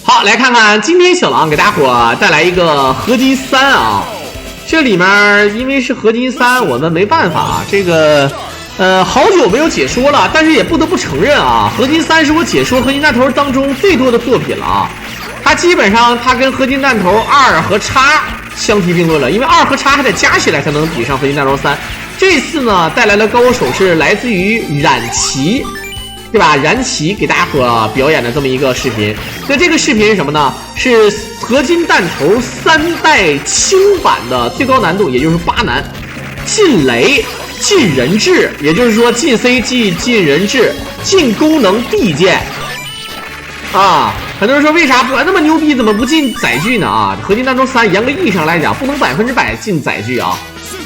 好，来看看今天小狼给大伙带来一个合金3啊。这里面因为是合金3，我们没办法，这个好久没有解说了，但是也不得不承认啊，合金3是我解说合金弹头当中最多的作品了啊。它基本上它跟合金弹头2和叉相提并论了，因为2和叉还得加起来才能比上合金弹头3。这次呢带来的高手是来自于冉奇，对吧？冉奇给大家伙表演的这么一个视频。那这个视频是什么呢？是合金弹头3代轻版的最高难度，也就是8难，进雷、进人质，也就是说进 CG、进人质、进功能 D 键啊。很多人说为啥不那么牛逼，怎么不进载具呢？啊，合金弹头3严格意义上来讲不能100%进载具啊。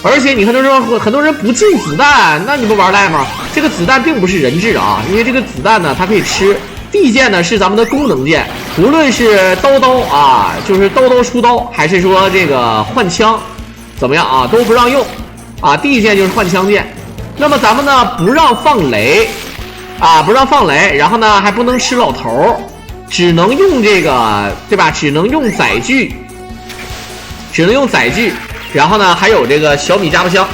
而且你看，很多人不进子弹，那你不玩赖吗？这个子弹并不是人质啊，因为这个子弹呢，它可以吃。D 键呢是咱们的功能键，无论是刀啊，就是刀出刀，还是说这个换枪，怎么样啊，都不让用啊。D 键就是换枪键。那么咱们呢不让放雷啊，不让放雷，然后呢还不能吃老头，只能用这个，对吧？只能用载具，然后呢，还有这个小米加步枪，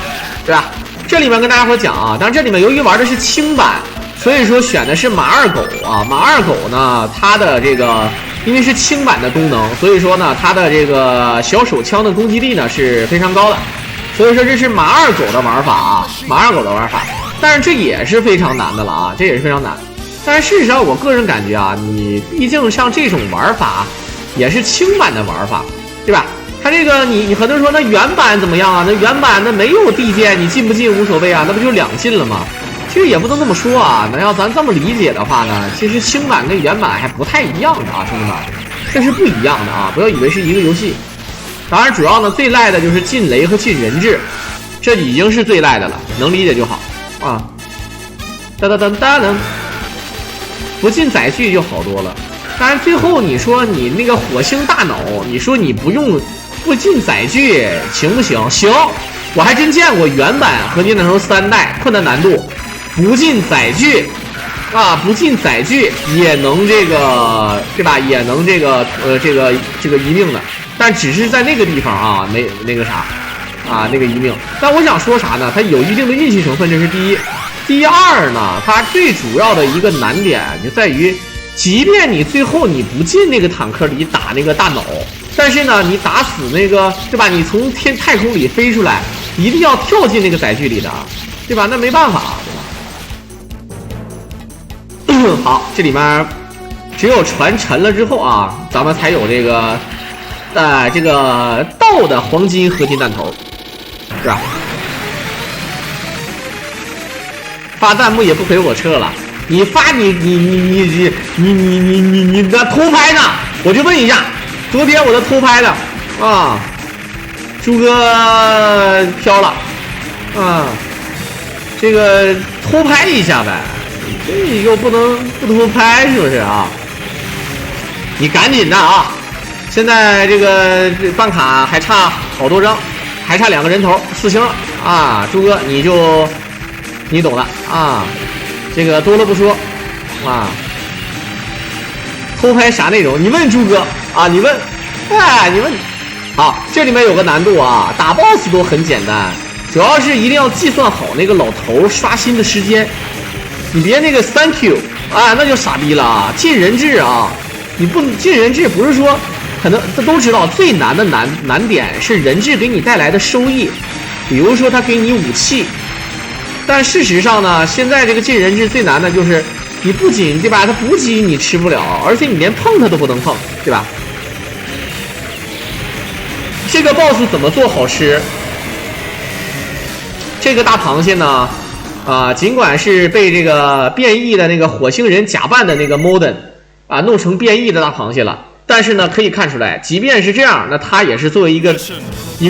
对吧？这里面跟大家伙讲啊，当然这里面由于玩的是轻版，所以说选的是马二狗啊。马二狗呢，它的这个因为是轻版的功能，所以说呢，它的这个小手枪的攻击力呢是非常高的。所以说这是马二狗的玩法啊，马二狗的玩法。但是这也是非常难的了啊，这也是非常难。但是事实上，我个人感觉啊，你毕竟像这种玩法，也是轻版的玩法，对吧？它这个你很多人说那原版怎么样啊？那原版那没有地键，你进不进无所谓啊，那不就2进了吗？其实也不能这么说啊。那要咱这么理解的话呢，其实轻版跟原版还不太一样的啊，兄弟们，这是不一样的啊！不要以为是一个游戏。当然，主要呢最赖的就是进雷和进人质，这已经是最赖的了，能理解就好啊。不进载具就好多了。当然，最后你说你那个火星大脑，你说你不进载具行不行？行，我还真见过原版合金弹头3代困难难度不进载具啊，不进载具也能这个，对吧？也能这个这个一命的，但只是在那个地方啊，没那个啥啊，那个一命。但我想说啥呢？它有一定的运气成分，这是第一。第二呢，它最主要的一个难点就在于，即便你最后你不进那个坦克里打那个大脑，但是呢，你打死那个，对吧？你从太空里飞出来，一定要跳进那个载具里的，对吧？那没办法，对吧？好，这里面只有船沉了之后啊，咱们才有这个这个道的黄金合金弹头，是吧？发弹幕也不陪我撤了，你发你的偷拍呢？我就问一下，昨天我的偷拍的啊，朱哥飘了啊，这个偷拍一下呗，这又不能不偷拍，是不是啊？你赶紧的啊！现在这个办卡还差好多张，还差2个人头4星了啊！朱哥你懂的啊，这个多了不说啊。偷拍啥内容？你问朱哥啊，你问，你问。好，这里面有个难度啊，打 BOSS 都很简单，主要是一定要计算好那个老头刷新的时间，你别那个 Thank you 啊，那就傻逼了啊。进人质啊，你不进人质，不是说可能都知道最难的难点是人质给你带来的收益，比如说他给你武器。但事实上呢，现在这个进人质最难的就是你不仅，对吧，它补给你吃不了，而且你连碰它都不能碰，对吧？这个 BOSS 怎么做好吃？这个大螃蟹呢，尽管是被这个变异的那个火星人假扮的那个 Modern 啊弄成变异的大螃蟹了，但是呢可以看出来，即便是这样，那它也是作为一个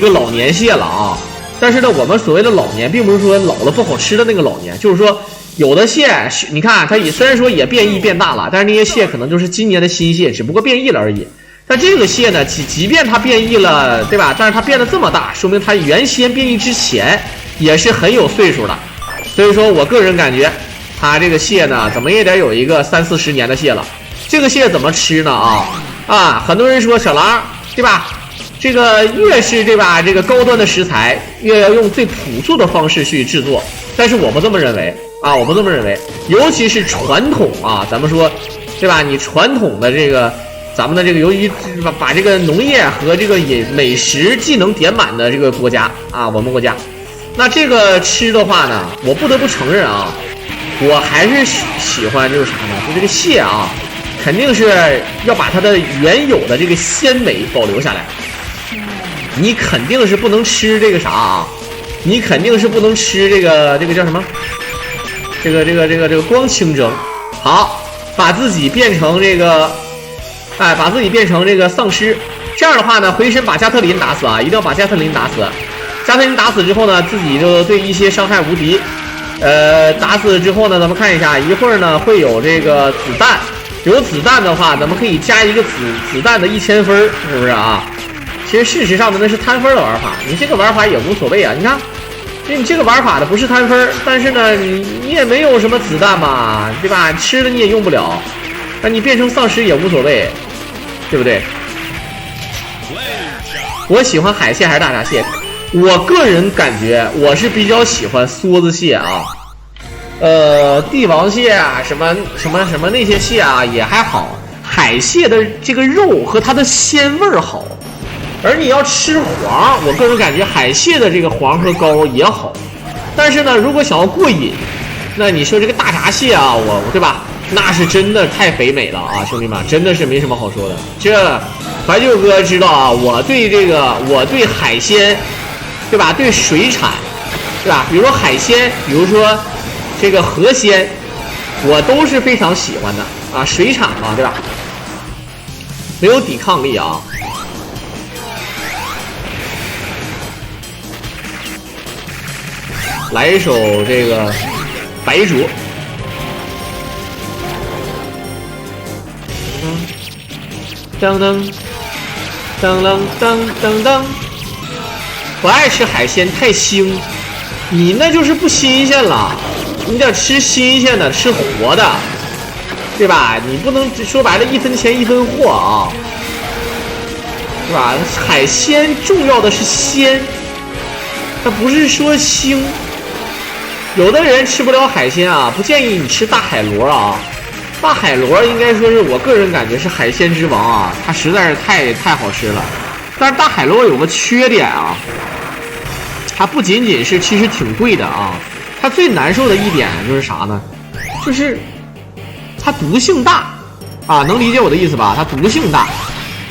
老年蟹了啊。但是呢，我们所谓的老年，并不是说老了不好吃的那个老年，就是说有的蟹，你看它也虽然说也变异变大了，但是那些蟹可能就是今年的新蟹，只不过变异了而已。但这个蟹呢，即便它变异了，对吧？但是它变得这么大，说明它原先变异之前也是很有岁数的。所以说我个人感觉，它这个蟹呢，怎么也得有一个30-40年的蟹了。这个蟹怎么吃呢啊？啊，很多人说小狼，对吧？这个越是对吧，这个高端的食材，越要用最朴素的方式去制作。但是我不这么认为啊，我不这么认为。尤其是传统啊，咱们说，对吧？你传统的这个，咱们的这个由于把这个农业和这个美食技能点满的这个国家啊，我们国家，那这个吃的话呢，我不得不承认啊，我还是喜欢就是啥呢？就这个蟹啊。肯定是要把它的原有的这个鲜美保留下来，你肯定是不能吃这个啥啊，你肯定是不能吃这个叫什么？这个光清蒸。好，把自己变成这个，哎，把自己变成这个丧尸。这样的话呢，回身把加特林打死啊，一定要把加特林打死。加特林打死之后呢，自己就对一些伤害无敌。打死之后呢，咱们看一下，一会儿呢会有这个子弹。有子弹的话，咱们可以加一个子弹的1000分，是不是啊？其实事实上呢，那是摊分的玩法，你这个玩法也无所谓啊。你看，你这个玩法的不是摊分，但是呢，你也没有什么子弹嘛，对吧？吃了你也用不了，那你变成丧尸也无所谓，对不对？我喜欢海蟹还是大闸蟹？我个人感觉我是比较喜欢梭子蟹啊。帝王蟹啊，什么那些蟹啊也还好，海蟹的这个肉和它的鲜味儿好，而你要吃黄，我个人感觉海蟹的这个黄和膏也好，但是呢，如果想要过瘾，那你说这个大闸蟹啊，对吧？那是真的太肥美了啊，兄弟们，真的是没什么好说的。这怀旧哥知道啊，我对海鲜，对吧？对水产，对吧？比如说海鲜，比如说。这个河鲜，我都是非常喜欢的啊，水产嘛，对吧？没有抵抗力啊。来一首这个白灼。噔噔噔噔噔噔噔。不爱吃海鲜，太腥，你那就是不新鲜了。你得吃新鲜的，吃活的，对吧？你不能说白了一分钱一分货啊，对吧？海鲜重要的是鲜，它不是说腥。有的人吃不了海鲜啊，不建议你吃大海螺啊。大海螺应该说是我个人感觉是海鲜之王啊，它实在是太好吃了。但是大海螺有个缺点啊，它不仅仅是其实挺贵的啊。它最难受的一点就是啥呢？就是它毒性大啊，能理解我的意思吧？它毒性大，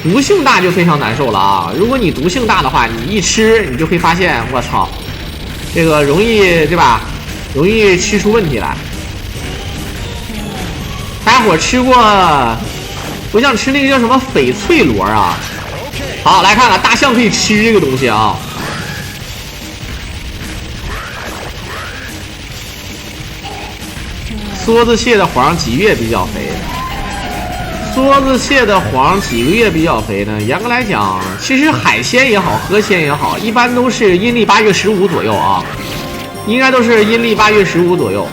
毒性大就非常难受了啊！如果你毒性大的话，你一吃你就会发现，我操，这个容易对吧？容易吃出问题来。大家伙吃过？我想吃那个叫什么翡翠螺啊？好，来看看大象可以吃这个东西啊。梭子蟹的黄几月比较肥？梭子蟹的黄几个月比较肥呢？严格来讲，其实海鲜也好，河鲜也好，一般都是阴历8月15左右啊，应该都是阴历8月15左右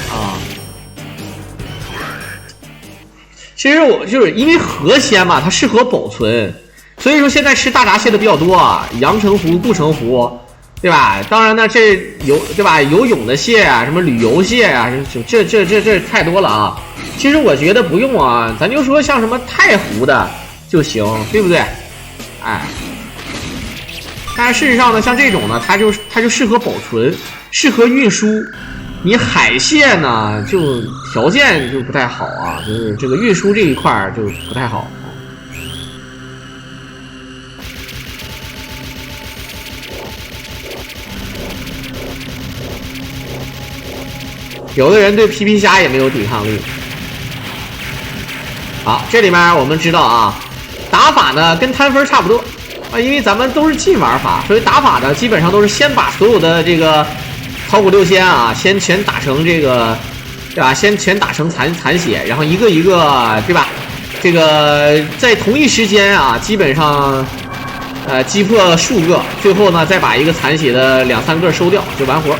啊。其实我就是因为河鲜嘛，它适合保存，所以说现在吃大闸蟹的比较多啊，阳澄湖、护城湖。对吧？当然呢，这对吧？游泳的蟹啊，什么旅游蟹啊，这太多了啊。其实我觉得不用啊，咱就说像什么太湖的就行，对不对？哎，但是事实上呢，像这种呢，它就适合保存，适合运输。你海蟹呢，就条件就不太好啊，就是这个运输这一块就不太好。有的人对皮皮虾也没有抵抗力。好，这里面我们知道啊，打法呢跟摊分差不多啊，因为咱们都是近玩法，所以打法呢基本上都是先把所有的这个考古六仙啊，先全打成这个，对吧？先全打成残血，然后一个一个，对吧？这个在同一时间啊，基本上击破数个，最后呢再把一个残血的2、3个收掉就完活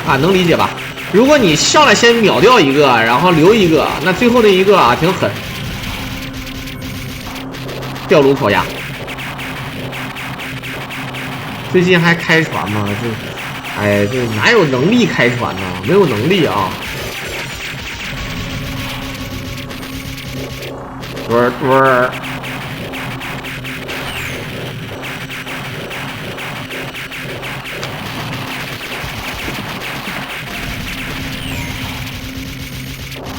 啊，能理解吧？如果你上来先秒掉一个，然后留一个，那最后那一个啊挺狠。吊炉烤鸭。最近还开船吗？这哪有能力开船呢？没有能力啊。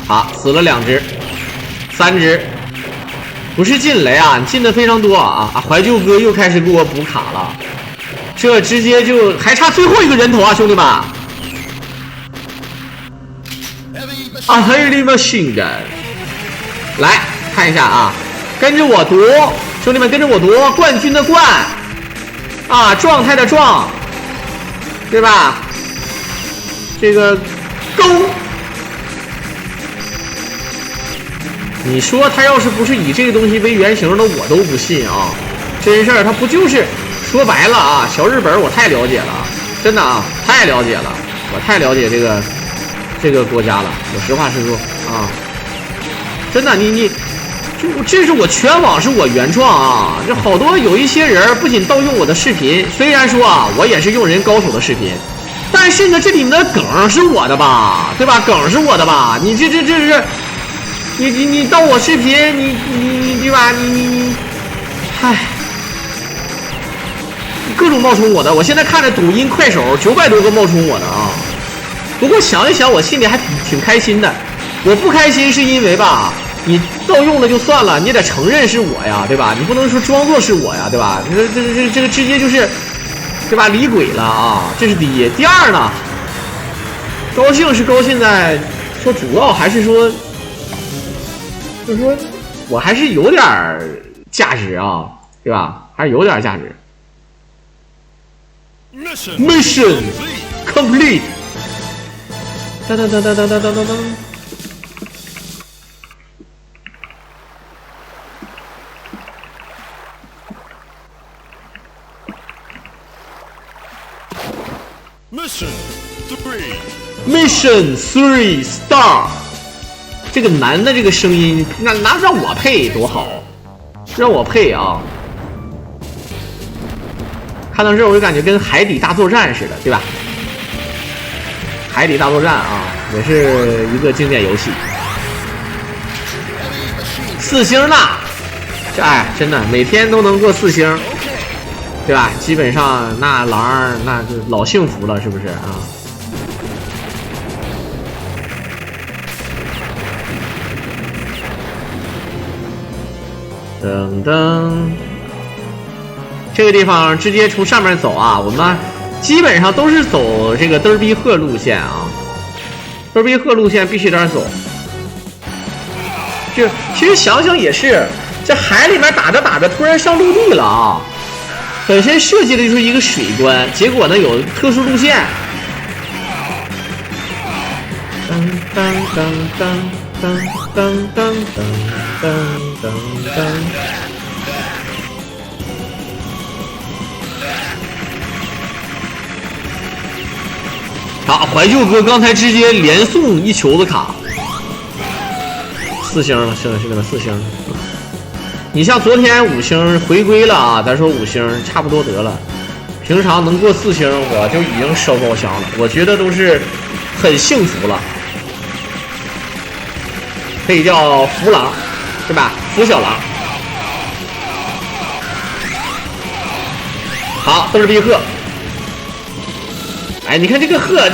好，死了2只，3只，不是进雷啊，进的非常多啊！怀旧哥又开始给我补卡了，这直接就还差最后一个人头啊，兄弟们！啊，Heavy Machine Gun， 来看一下啊，跟着我读，兄弟们跟着我读，冠军的冠，啊，状态的状，对吧？这个勾。你说他要是不是以这个东西为原型的，我都不信啊！真事儿，他不就是说白了啊？小日本我太了解了，真的啊，太了解了，我太了解这个国家了。我实话实说啊，真的，这是我全网是我原创啊！这好多有一些人不仅盗用我的视频，虽然说啊，我也是用人高手的视频，但是呢，这里面的梗是我的吧，对吧？梗是我的吧？你这是。你盗我视频，你对吧？唉，各种冒充我的。我现在看着抖音、快手900多个冒充我的啊。不过想一想，我心里还挺开心的。我不开心是因为吧，你盗用了就算了，你也得承认是我呀，对吧？你不能说装作是我呀，对吧？这个直接就是，对吧？离鬼了啊！这是第一。第二呢，高兴是高兴在说，主要还是说。就是说，我还是有点价值啊，对吧？还是有点价值。Mission complete。当当当当当当当当。Mission 3 Star。这个男的这个声音，那让我配多好，让我配啊！看到这我就感觉跟海底大作战似的，对吧？海底大作战啊，也是一个经典游戏。4星呢，这真的每天都能过4星，对吧？基本上那狼那就老幸福了，是不是啊？噔噔，这个地方直接从上面走啊，我们基本上都是走这个嘚儿逼鹤路线啊，嘚儿逼鹤路线必须得走。就其实想想也是，在海里面打着打着，突然上陆地了啊。本身设计的就是一个水关，结果呢有特殊路线。噔噔噔噔。噔噔噔噔噔噔噔！好，怀旧哥刚才直接连送1球子卡，4星了，兄弟们4星。你像昨天5星回归了啊，咱说5星差不多得了。平常能过4星，我就已经烧高香了，我觉得都是很幸福了。可以叫福狼，是吧？福小狼。好，都是逼鹤。哎，你看这个鹤，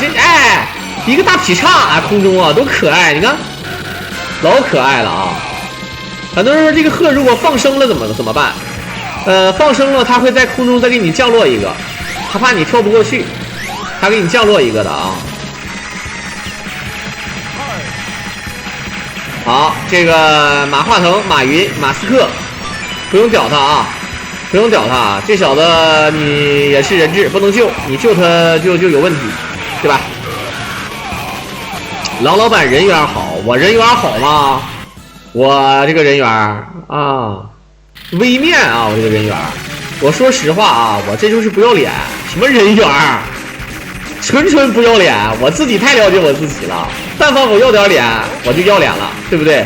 一个大劈叉啊，空中啊，多可爱！你看，老可爱了啊。很多人说这个鹤如果放生了怎么办？放生了它会在空中再给你降落一个，它怕你跳不过去，它给你降落一个的啊。好，这个马化腾、马云、马斯克，不用屌他啊，不用屌他啊，这小子你也是人质，不能救，你救他就有问题，对吧？狼老板人缘好，我人缘好吗？我这个人缘啊，微面啊，我这个人缘，我说实话啊，我这就是不要脸，什么人缘？纯不要脸，我自己太了解我自己了。但凡我要点脸，我就要脸了，对不对？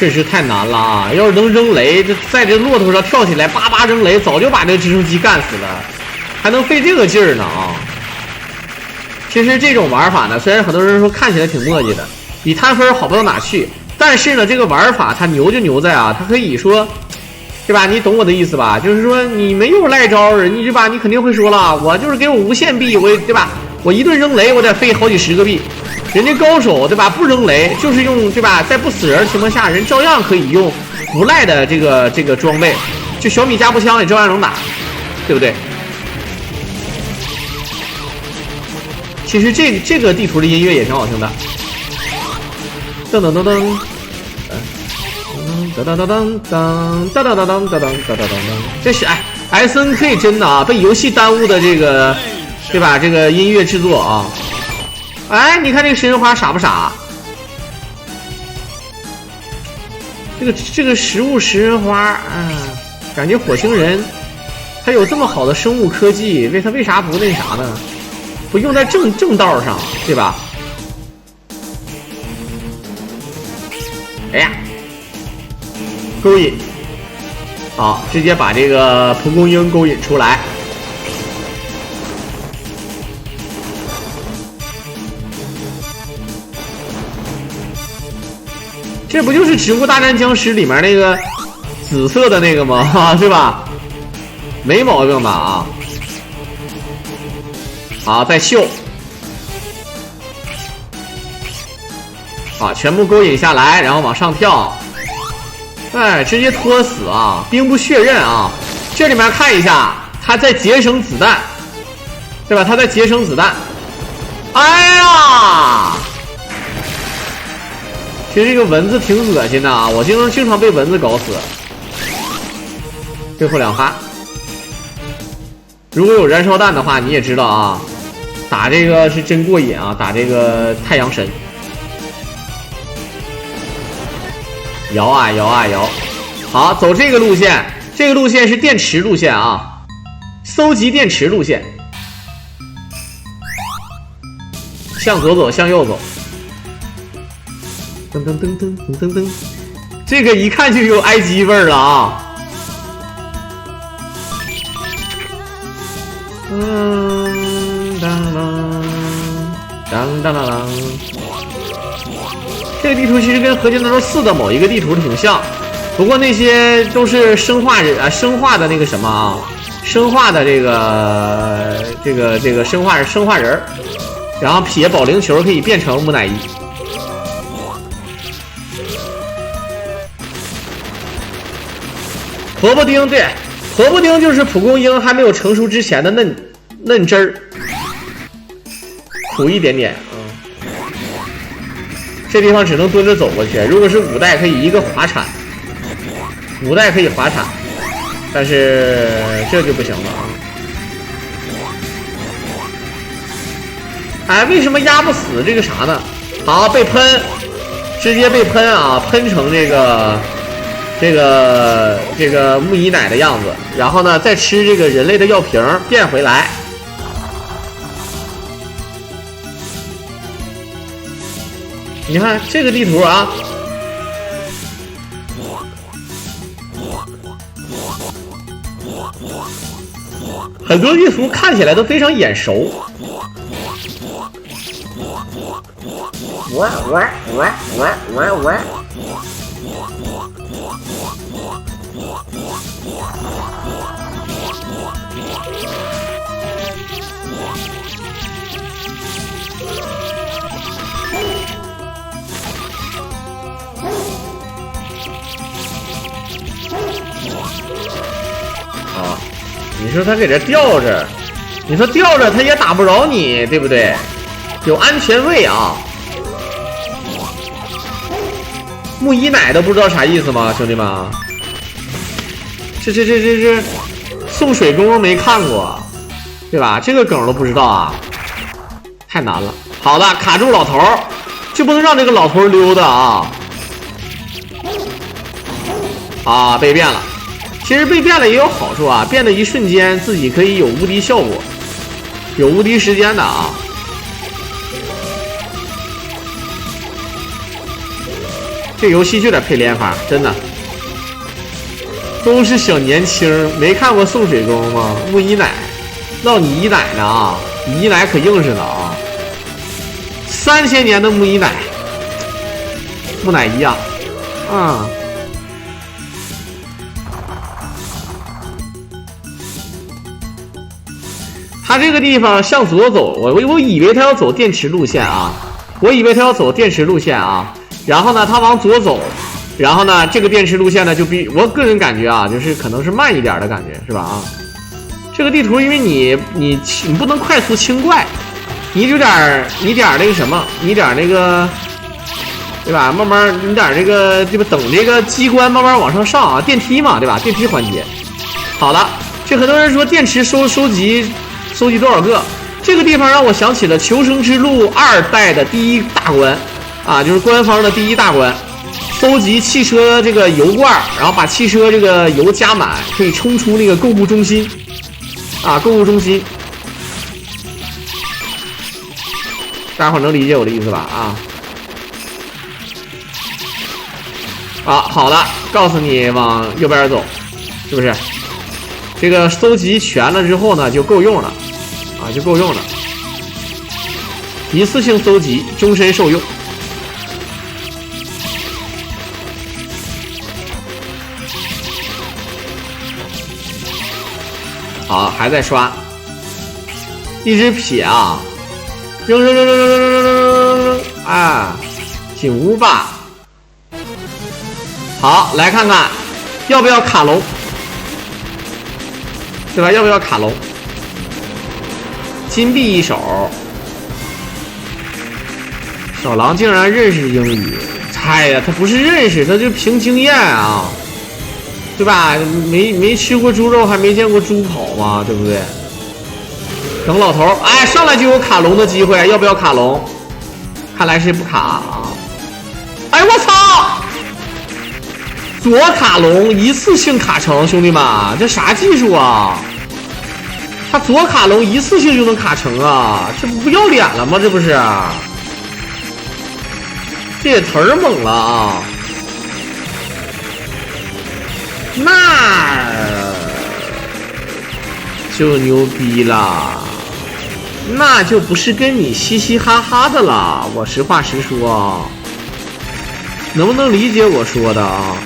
确实太难了啊！要是能扔雷，这在这骆驼上跳起来叭叭扔雷，早就把这直升机干死了，还能费这个劲儿呢啊！其实这种玩法呢，虽然很多人说看起来挺磨叽的，比摊分好不到哪去，但是呢，这个玩法它牛就牛在啊，它可以说，对吧？你懂我的意思吧？就是说你没有赖招，你对吧？你肯定会说了，我就是给我无限币，我对吧？我一顿扔雷，我得费好几十个币。人家高手对吧？不扔雷，就是用对吧？在不死人的情况下，人照样可以用不赖的这个装备，就小米加步枪也照样能打，对不对？其实这个地图的音乐也挺好听的，噔噔噔噔，噔噔噔噔噔噔噔噔噔噔噔噔噔噔，这是SNK 真的啊，被游戏耽误的这个，对吧？这个音乐制作啊。你看这个食人花傻不傻？这个食物食人花，感觉火星人他有这么好的生物科技，为啥不那啥呢？不用在正道上，对吧？哎呀，勾引，好，直接把这个蒲公英勾引出来。这不就是《植物大战僵尸》里面那个紫色的那个吗？对吧？没毛病的啊！好，再秀，啊，全部勾引下来，然后往上跳，直接拖死啊！兵不血刃啊！这里面看一下，他在节省子弹，对吧？他在节省子弹。哎呀！其实这个蚊子挺恶心的啊，我经常被蚊子搞死。最后2发，如果有燃烧弹的话，你也知道啊，打这个是真过瘾啊，打这个太阳神，摇啊摇啊摇。好，走这个路线，这个路线是电池路线啊，搜集电池路线，向左走，向右走。噔噔噔噔噔噔噔，这个一看就有埃及味儿了啊！当当当当，这个地图其实跟《合金弹头4》的某一个地图挺像，不过那些都是生化的那个什么啊，生化的这个生化人，然后撇保龄球可以变成木乃伊。萝卜丁，对，萝卜丁就是蒲公英还没有成熟之前的嫩汁儿，苦一点点啊。这地方只能蹲着走过去，如果是5代可以一个滑铲，5代可以滑铲，但是这就不行了啊！为什么压不死这个啥呢？好，被喷，直接被喷啊，喷成这个木姨奶的样子，然后呢再吃这个人类的药瓶变回来。你看这个地图啊，很多地图看起来都非常眼熟。啊，你说他给这吊着，你说吊着他也打不着你，对不对？有安全位啊！木姨奶都不知道啥意思吗，兄弟们？这送水工没看过，对吧？这个梗都不知道啊，太难了。好的，卡住老头，就不能让这个老头溜达啊！啊，被变了。其实被变了也有好处啊，变的一瞬间自己可以有无敌效果，有无敌时间的啊。这游戏就得配连发，真的。都是小年轻，没看过送水沟吗？木姨奶，闹你姨奶呢啊！你姨奶可硬实呢啊！3000年的木姨奶，木乃伊啊，啊。他这个地方向左走，我以为他要走电池路线啊，然后呢，他往左走。然后呢，这个电池路线呢，就比我个人感觉啊，就是可能是慢一点的感觉，是吧？啊，这个地图因为你不能快速清怪，你点那个什么，你点那个，对吧？慢慢你点这个对吧？等这个机关慢慢往上上啊，电梯嘛，对吧？电梯环节。好了，这很多人说电池收集多少个？这个地方让我想起了《求生之路2代》的第一大关啊，就是官方的第一大关。搜集汽车这个油罐，然后把汽车这个油加满，可以冲出那个购物中心啊！购物中心，大伙能理解我的意思吧？啊，好了，告诉你往右边走，是不是？这个搜集全了之后呢，就够用了啊，就够用了。一次性搜集，终身受用。好，还在刷，一直撇啊，扔，啊，进屋吧。好，来看看要不要卡龙，对吧？要不要卡龙？金币一手，小狼竟然认识英语，嗨呀，他不是认识，他就凭经验啊。对吧？没吃过猪肉，还没见过猪跑嘛，对不对？等老头，哎，上来就有卡龙的机会，要不要卡龙？看来是不卡啊！哎，我操！左卡龙一次性卡成，兄弟们，这啥技术啊？他左卡龙一次性就能卡成啊？这不要脸了吗？这不是？这也忒猛了啊！那就牛逼了，那就不是跟你嘻嘻哈哈的了。我实话实说，能不能理解我说的啊？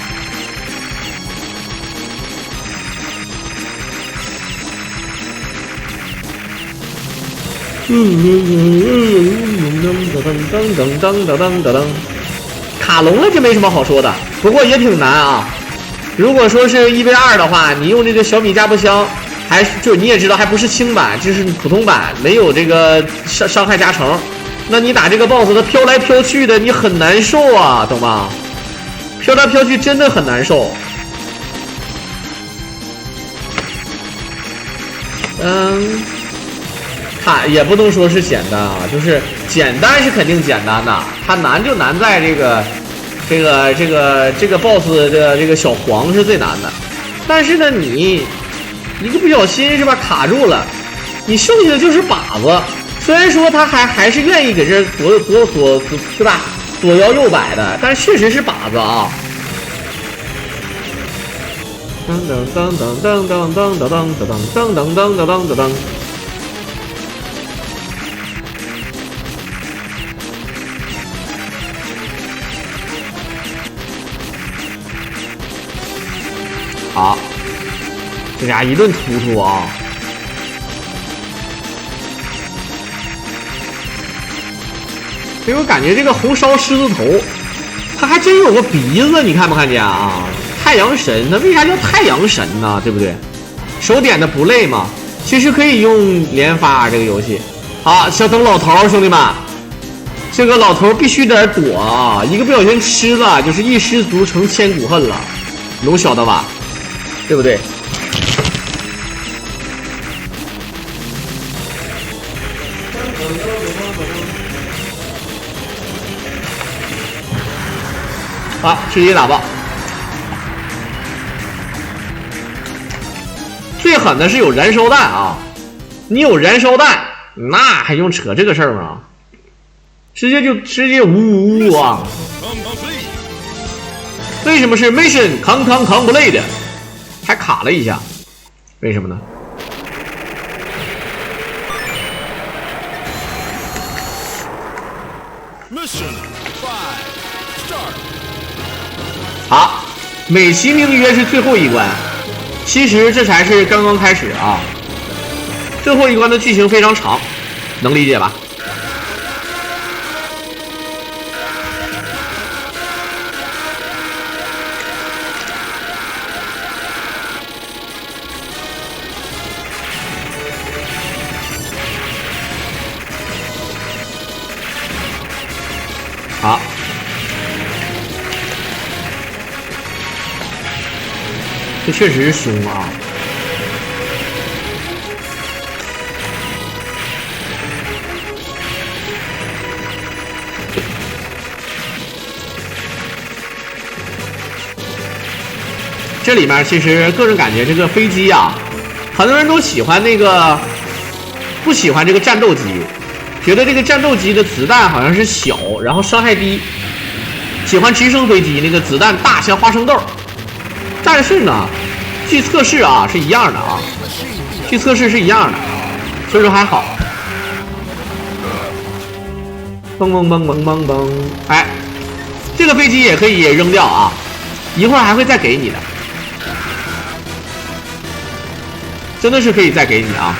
卡龙了，这没什么好说的，不过也挺难啊。如果说是1v2的话，你用这个小米加步枪，还就你也知道，还不是轻版，就是普通版，没有这个伤害加成。那你打这个 BOSS， 它飘来飘去的，你很难受啊，懂吗？飘来飘去真的很难受。它也不能说是简单啊，就是简单是肯定简单的，它难就难在这个 BOSS 的这个小黄是最难的，但是呢，你一个不小心是吧卡住了，你剩下的就是靶子。虽然说他还是愿意给这左对吧，左摇右摆的，但确实是靶子啊。噔噔噔噔噔噔噔噔噔噔噔噔噔噔。好，这家一顿突突啊！给我感觉这个红烧狮子头，它还真有个鼻子，你看没看见啊？太阳神，它为啥叫太阳神呢？对不对？手点的不累吗？其实可以用连发这个游戏。好，小等老头，兄弟们，这个老头必须得躲啊！一个不小心吃了，就是一失足成千古恨了，能晓得吧？对不对？好，直接打爆。最狠的是有燃烧弹啊！你有燃烧弹，那还用扯这个事儿吗？直接呜啊！为什么是 Mission complete 还卡了一下？为什么呢？好，美其名曰是最后一关，其实这才是刚刚开始啊。最后一关的剧情非常长，能理解吧？好，这确实是凶啊！这里面其实个人感觉这个飞机啊，很多人都喜欢那个，不喜欢这个战斗机。觉得这个战斗机的子弹好像是小，然后伤害低，喜欢直升飞机那个子弹大像花生豆。但是呢，据测试啊是一样的啊，据测试是一样的，所以说还好。嘣嘣嘣嘣嘣嘣，哎，这个飞机也可以扔掉啊，一会儿还会再给你的，真的是可以再给你啊。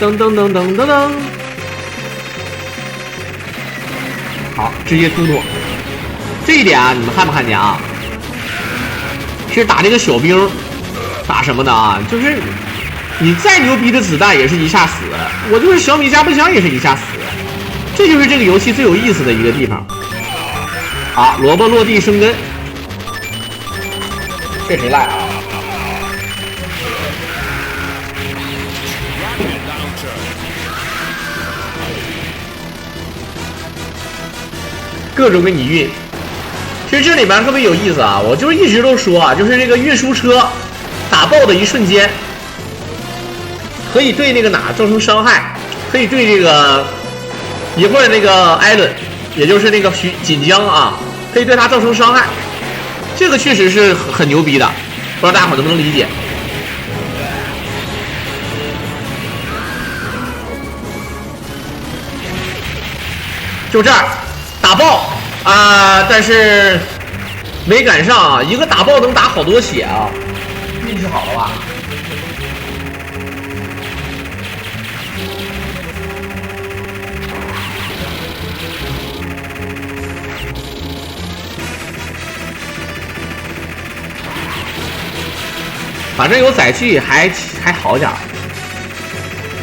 噔噔噔噔噔噔，好，直接突突。这一点啊，你们看没看见啊？其实打这个小兵，打什么呢啊？就是你再牛逼的子弹也是一下死，我就是小米加步枪也是一下死，这就是这个游戏最有意思的一个地方。好，萝卜落地生根，确实赖啊。各种给你运，其实这里面特别有意思啊！我就一直都说啊，就是这个运输车打爆的一瞬间，可以对那个哪造成伤害，可以对这个一会儿那个艾伦，也就是那个锦江啊，可以对他造成伤害。这个确实是很牛逼的，不知道大家伙能不能理解？就这儿。打爆啊、但是没赶上啊！一个打爆能打好多血啊，运气好了吧？反正有载具还好点儿。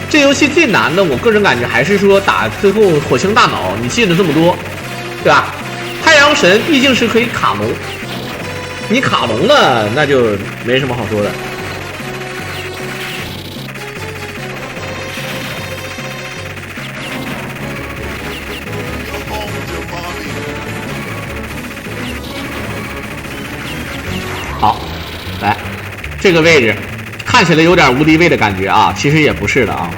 这游戏最难的，我个人感觉还是说打最后火星大脑，你进了这么多。对吧？太阳神毕竟是可以卡龙，你卡龙了，那就没什么好说的。好，来这个位置看起来有点无敌位的感觉啊，其实也不是的啊。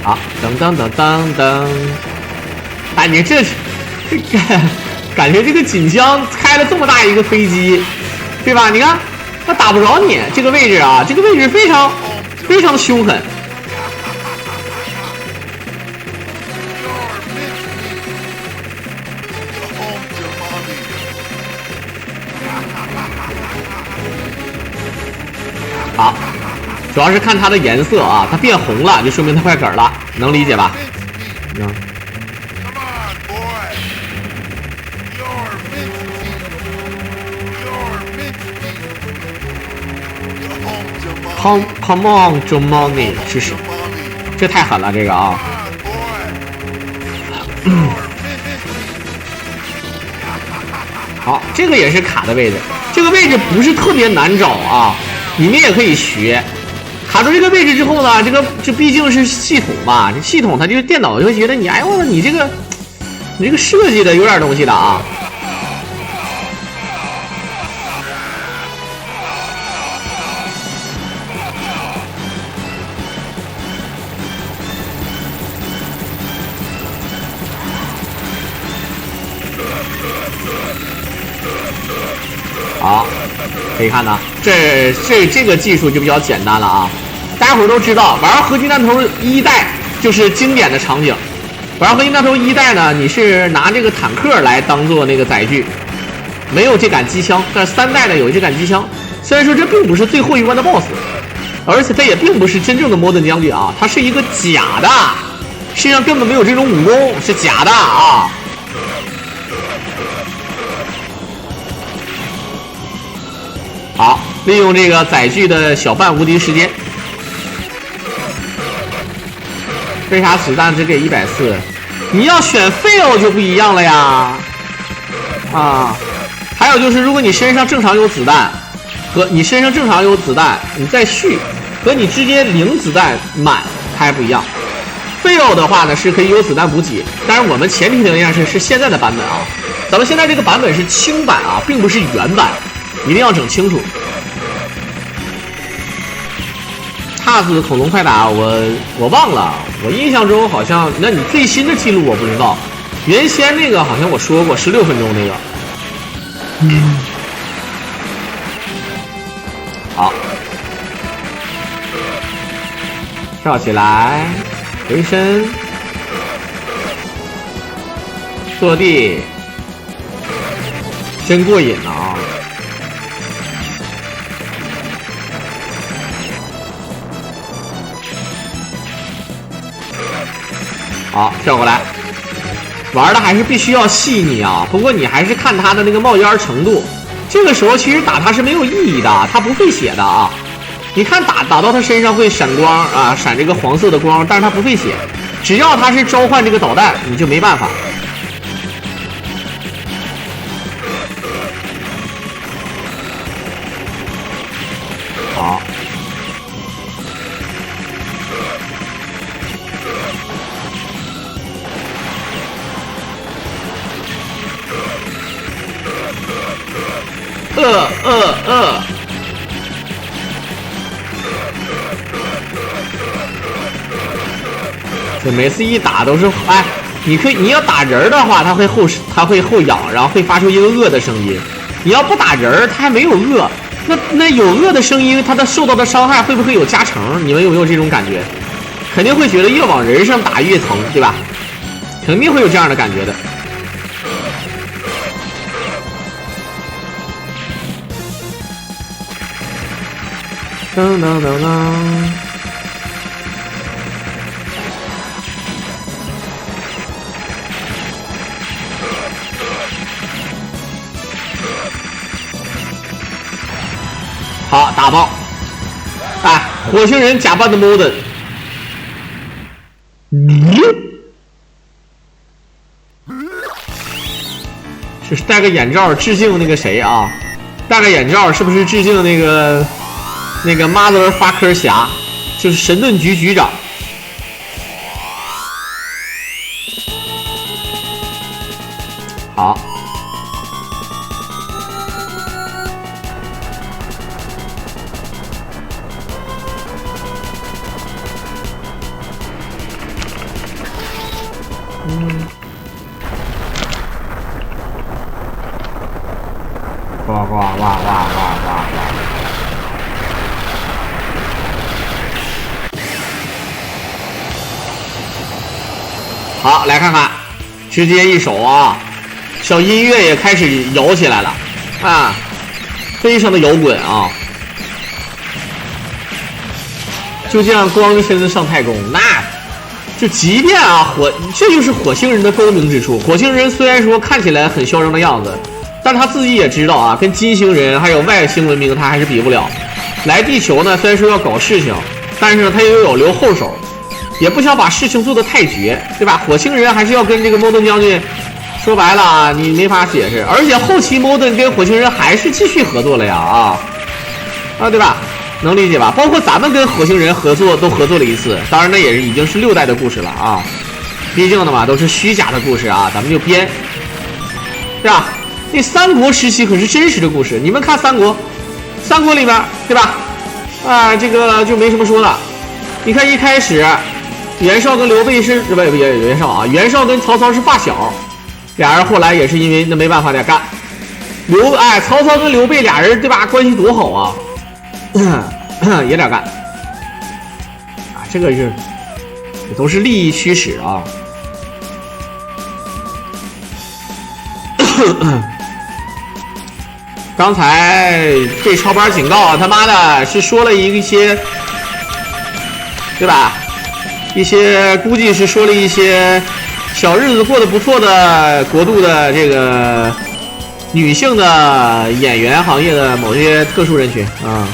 好，噔噔噔噔噔！哎，你这感觉这个锦江开了这么大一个飞机，对吧？你看，他打不着你这个位置啊，这个位置非常非常凶狠。好。主要是看它的颜色啊，它变红了，就说明它快嗝了，能理解吧？嗯。Come on, Jomani， 是什么？这太狠了，这个啊。好，这个也是卡的位置。这个位置不是特别难找啊，你们也可以学。卡住这个位置之后呢，这毕竟是系统嘛，这系统它就是电脑就会觉得你，哎呦，你这个设计的有点东西的啊。好，可以看到，这个技术就比较简单了啊。大家伙都知道，玩合金弹头1代就是经典的场景。玩合金弹头1代呢，你是拿这个坦克来当做那个载具，没有这杆机枪。但是3代呢有这杆机枪，虽然说这并不是最后一关的 BOSS， 而且它也并不是真正的摩登将军啊，它是一个假的，身上根本没有这种武功，是假的啊。好，利用这个载具的小半无敌时间，为啥子弹只给140？你要选 fail 就不一样了呀！啊，还有就是，如果你身上正常有子弹，和你身上正常有子弹，你再续，和你直接零子弹满还不一样。fail 的话呢，是可以有子弹补给，但是我们前提条件是现在的版本啊，咱们现在这个版本是轻版啊，并不是原版。一定要整清楚。叉子恐龙快打，我忘了，我印象中好像，那你最新的记录我不知道，原先那个好像我说过16分钟那个。好，跳起来，回身，坐地，真过瘾啊！好，跳过来，玩的还是必须要细腻啊。不过你还是看他的那个冒烟程度，这个时候其实打他是没有意义的，他不费血的啊。你看打到他身上会闪光啊，闪这个黄色的光，但是他不费血，只要他是召唤这个导弹，你就没办法。好。这每次一打都是，哎，你要打人的话，他会后仰，然后会发出一个的声音。你要不打人，他还没有那有的声音，他受到的伤害会不会有加成？你们有没有这种感觉？肯定会觉得越往人上打越疼，对吧？肯定会有这样的感觉的。当当当当。好，打爆！哎，火星人假扮的 Modern， 是戴个眼罩致敬那个谁啊？戴个眼罩是不是致敬那个 Motherfucker 侠？就是神盾局局长。好。呱呱哇哇哇哇！好，来看看，直接一手啊，小音乐也开始摇起来了啊，非常的摇滚啊！就这样光着身子上太空，那就即便啊这就是火星人的高明之处。火星人虽然说看起来很嚣张的样子，但他自己也知道啊，跟金星人还有外星文明他还是比不了。来地球呢，虽然说要搞事情，但是他又有留后手，也不想把事情做得太绝，对吧？火星人还是要跟这个猫头将军说白了啊，你没法解释。而且后期 Modern 跟火星人还是继续合作了呀啊，对吧？能理解吧？包括咱们跟火星人合作都合作了一次，当然那也是已经是6代的故事了啊。毕竟的嘛，都是虚假的故事啊，咱们就编，对吧？那三国时期可是真实的故事，你们看三国里面，对吧？啊，这个就没什么说的。你看一开始，袁绍跟刘备是不袁绍啊，袁绍跟曹操是发小，俩人后来也是因为那没办法得干。曹操跟刘备俩人对吧，关系多好啊，也得干啊，这个是这都是利益驱使啊。刚才被超班警告，他妈的是说了一些，对吧？一些估计是说了一些小日子过得不错的国度的这个女性的演员行业的某些特殊人群啊，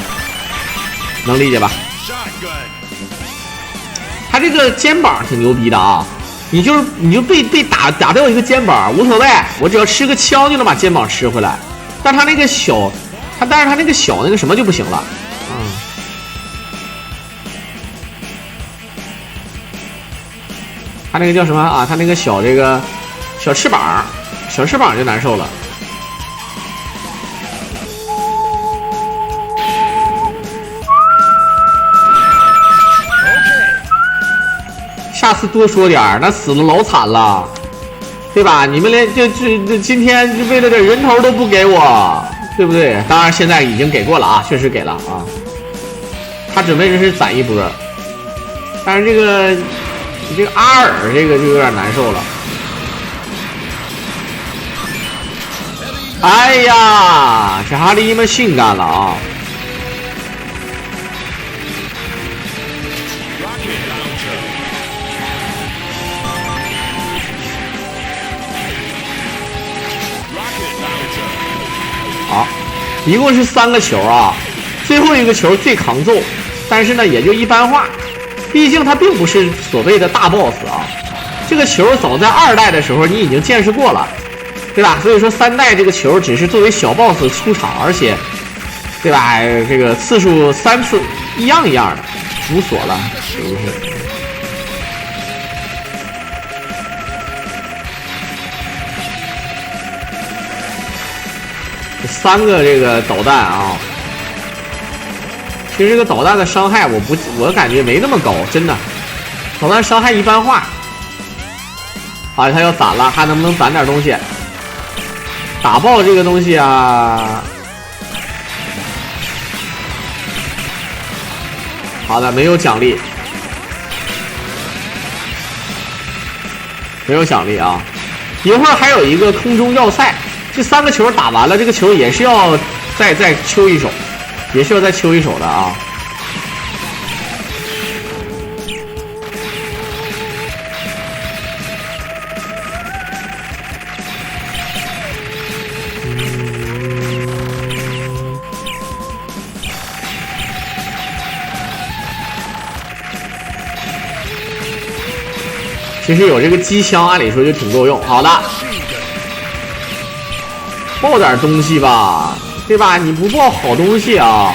能理解吧？他这个肩膀挺牛逼的啊！你就被打掉一个肩膀无所谓，我只要吃个枪就能把肩膀吃回来。但他那个小，但是他那个小那个什么就不行了，他那个叫什么啊？他那个小这个小翅膀就难受了。下次多说点，那死的老惨了。对吧？你们连这今天为了这人头都不给我，对不对？当然现在已经给过了啊，确实给了啊。他准备是攒一波，但是这个阿尔这个就有点难受了。哎呀，这哈利们性感了啊！好，一共是3个球啊，最后一个球最抗揍，但是呢也就一般化，毕竟它并不是所谓的大 boss 啊。这个球早在2代的时候你已经见识过了，对吧？所以说3代这个球只是作为小 boss 出场，而且，对吧？这个次数3次一样的，无所了，是不是？3个这个导弹啊，其实这个导弹的伤害我感觉没那么高，真的，导弹伤害一般化。好，他要攒了，看能不能攒点东西，打爆这个东西啊。好的，没有奖励，没有奖励啊。一会儿还有一个空中要塞。这3个球打完了，这个球也是要再抽一手，也是要再抽一手的啊。其实有这个机枪，按理说就挺够用。好的。爆点东西吧，对吧？你不爆好东西啊！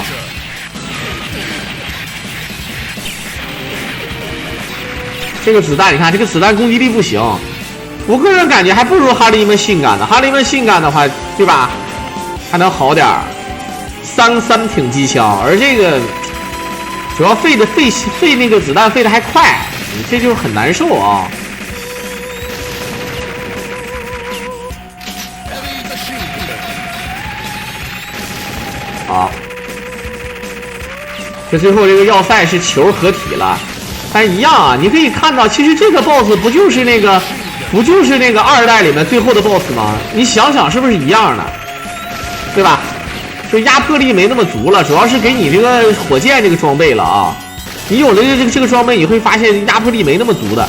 这个子弹，你看这个子弹攻击力不行，我个人感觉还不如哈利们性感的。哈利们性感的话，对吧？还能好点儿。三挺机枪，而这个主要费那个子弹费的还快，你这就很难受啊。好，这最后这个要塞是球合体了，但一样啊，你可以看到，其实这个 boss 不就是那个2代里面最后的 boss 吗？你想想是不是一样的，对吧？就压迫力没那么足了，主要是给你这个火箭这个装备了啊。你有了这个装备，你会发现压迫力没那么足的。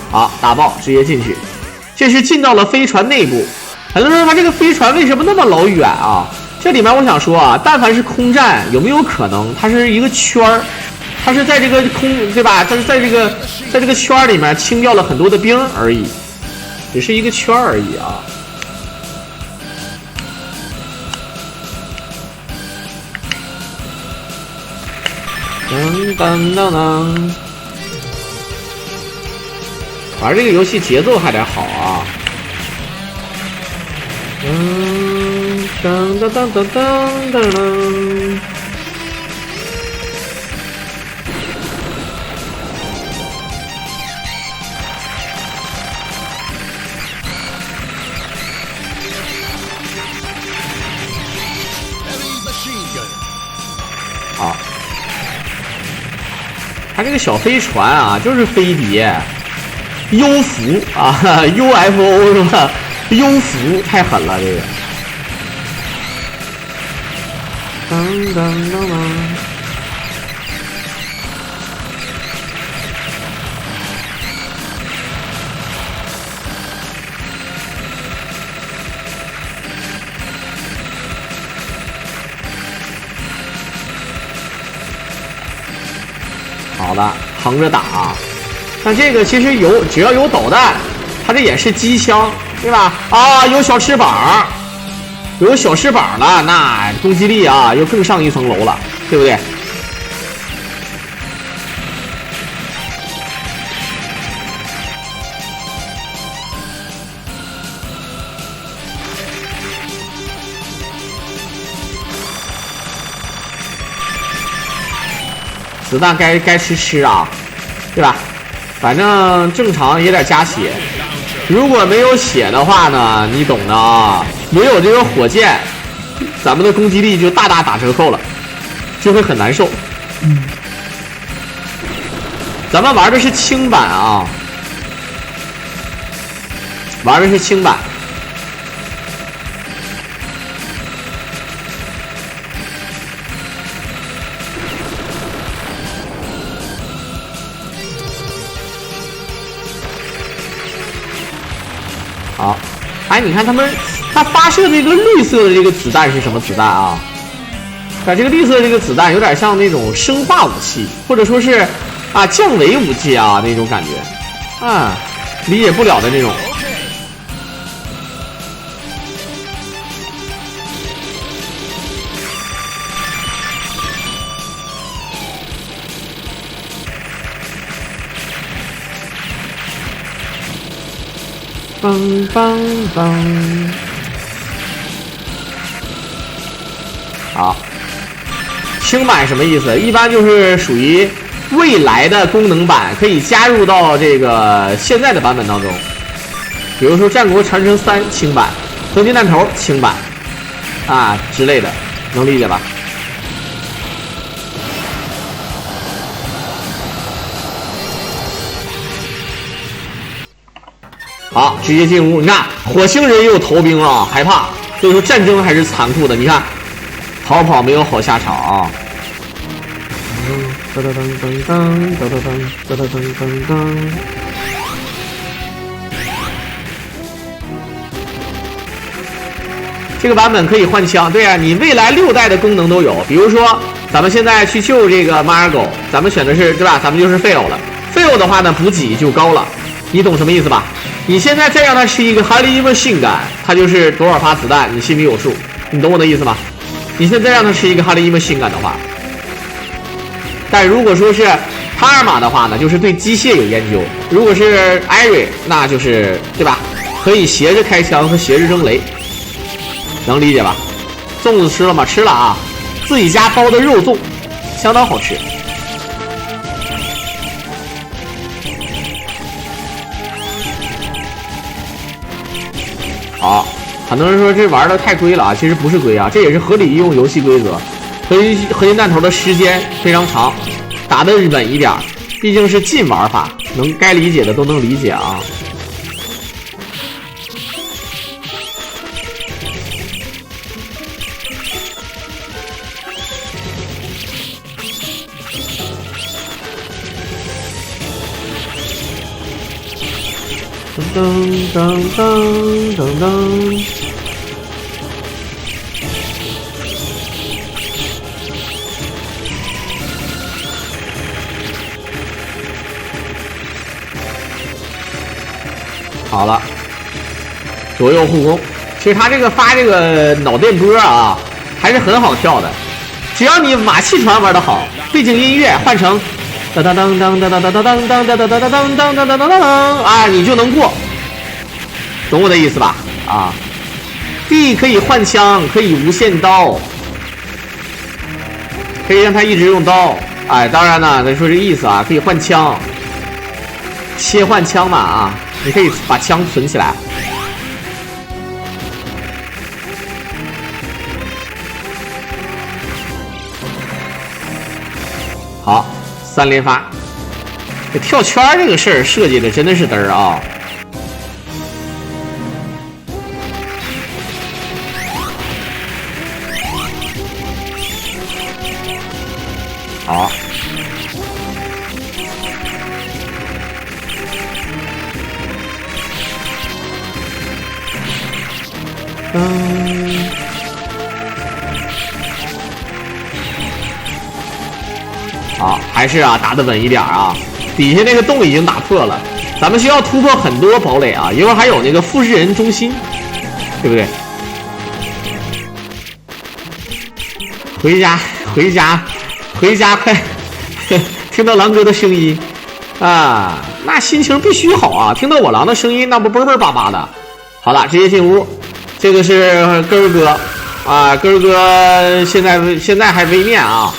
好，打爆，直接进去。这是进到了飞船内部。很多人说他这个飞船为什么那么老远啊？这里面我想说啊，但凡是空战，有没有可能它是一个圈儿，它是在这个空，对吧？它是在这个圈儿里面清掉了很多的兵而已，只是一个圈儿而已啊。反正这个游戏节奏还得好啊。好，它这个小飞船啊，就是飞碟。优服啊 ，UFO 是吧？优服太狠了，这个。好的，横着打。像这个其实只要有导弹，它这也是机枪，对吧？啊，有小翅膀，有小翅膀了，那攻击力啊又更上一层楼了，对不对？子弹该吃啊，对吧？反正正常也得加血，如果没有血的话呢，你懂的啊。没有这个火箭，咱们的攻击力就大大打折扣了，就会很难受。咱们玩的是轻版啊，玩的是轻版。好，哎，你看它发射这个绿色的这个子弹是什么子弹啊？这个绿色的这个子弹有点像那种生化武器，或者说是啊降维武器啊那种感觉，啊，理解不了的那种。梆梆梆，好，轻版什么意思？一般就是属于未来的功能版，可以加入到这个现在的版本当中。比如说《战国传承3》轻版，《合金弹头》轻版啊之类的，能理解吧？好，直接进屋。你看，火星人又逃兵了，害怕。所以说战争还是残酷的。你看，逃跑没有好下场啊。噔噔噔噔噔噔噔噔噔噔噔。这个版本可以换枪，对啊，你未来6代的功能都有。比如说，咱们现在去救这个马尔狗，咱们选的是对吧？咱们就是废偶了。废偶的话呢，补给就高了。你懂什么意思吧？你现在再让它吃一个 Highly Machine Gun， 它就是多少发子弹，你心里有数。你懂我的意思吗？你现在让它吃一个 Highly Machine Gun 的话，但如果说是哈尔玛的话呢，就是对机械有研究；如果是艾瑞，那就是对吧？可以斜着开枪和斜着扔雷，能理解吧？粽子吃了吗？吃了啊，自己家包的肉粽，相当好吃。好，很多人说这玩的太龟了啊，其实不是龟啊，这也是合理利用游戏规则。合金弹头的时间非常长，打得稳一点，毕竟是近玩法，该理解的都能理解啊。噔噔噔噔噔，好了，左右护攻。其实他这个发这个脑电波啊，还是很好跳的。只要你马戏团玩得好，背景音乐换成当当当当当当当当当当当当当当当当当当啊，你就能过。懂我的意思吧？啊 ，D 可以换枪，可以无限刀，可以让他一直用刀。哎，当然呢，咱说这意思啊，可以换枪，切换枪嘛啊，你可以把枪存起来。好，3连发。这跳圈这个事儿设计的真的是嘚儿啊！好，好，还是啊打得稳一点啊！底下那个洞已经打破了，咱们需要突破很多堡垒啊！一会儿还有那个复制人中心，对不对？回家，回家，回家，快！听到狼哥的声音啊，那心情必须好啊！听到我狼的声音，那不嘣嘣巴巴的。好了，直接进屋。这个是根儿哥啊，根儿哥现在还微面啊。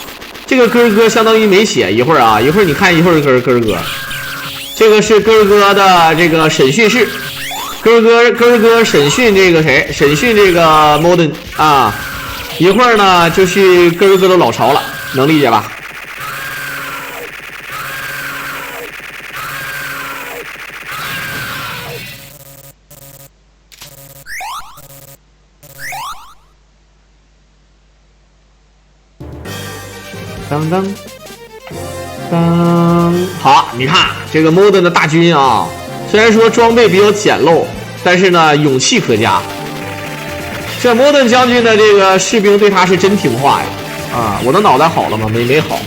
这个根儿哥相当于没血，一会儿啊，一会儿你看一会儿根儿哥。这个是根儿哥的这个审讯室，根儿哥审讯这个谁？审讯这个 Modern 啊。一会儿呢就去根儿哥的老巢了，能理解吧？当当当，好，你看这个 Modern 的大军啊，虽然说装备比较简陋，但是呢勇气可嘉。这 Modern 将军的这个士兵对他是真听话呀！啊，我的脑袋好了吗？没好。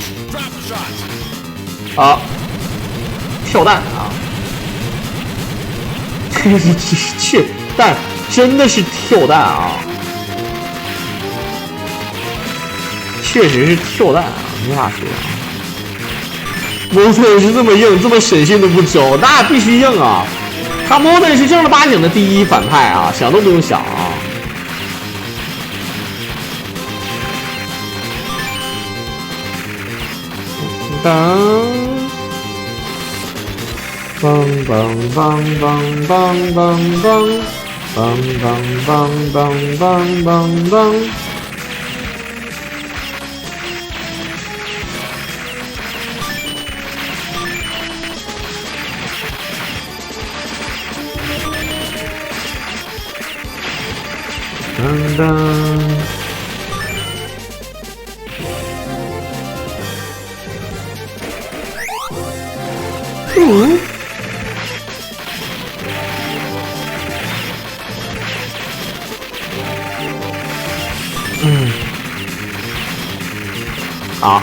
啊，跳弹啊！去弹真的是跳弹啊！确实是跳弹啊，没法说。Modern 是这么硬，这么审讯都不招，那必须硬啊！他 Modern 是正儿八经的第一反派啊，想都不用想啊！当，梆梆梆梆梆梆梆，梆梆梆梆梆梆梆。当当。好，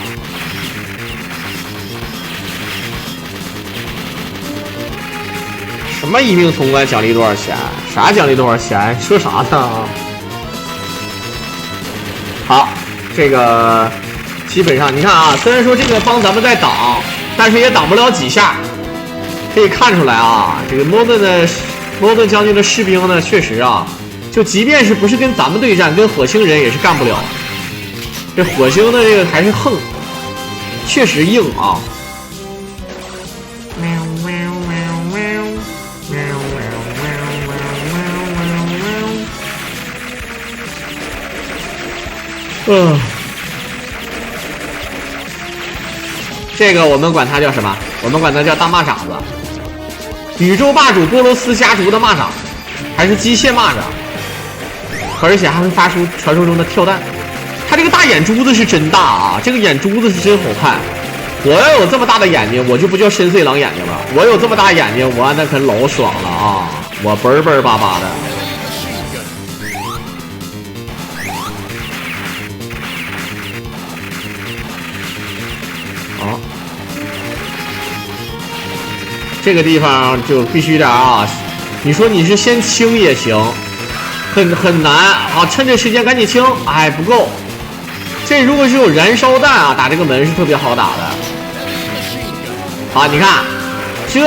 什么一命通关奖励多少钱？啥奖励多少钱？说啥呢？好，这个基本上你看啊，虽然说这个帮咱们在挡，但是也挡不了几下。可以看出来啊，这个 Modern 将军的士兵呢，确实啊，就即便是不是跟咱们对战，跟火星人也是干不了。这火星的这个还是横，确实硬啊。这个我们管它叫什么？我们管它叫大蚂蚱子。宇宙霸主波罗斯家族的蚂蚱，还是机械蚂蚱，而且还会发出传说中的跳弹。他这个大眼珠子是真大啊，这个眼珠子是真好看。我要有这么大的眼睛，我就不叫深邃狼眼睛了。我有这么大眼睛，我那可老爽了啊！我嘣嘣巴巴的。好，这个地方就必须得啊，你说你是先清也行，很难啊！趁这时间赶紧清，哎，不够。这如果是有燃烧弹啊，打这个门是特别好打的。好，你看，这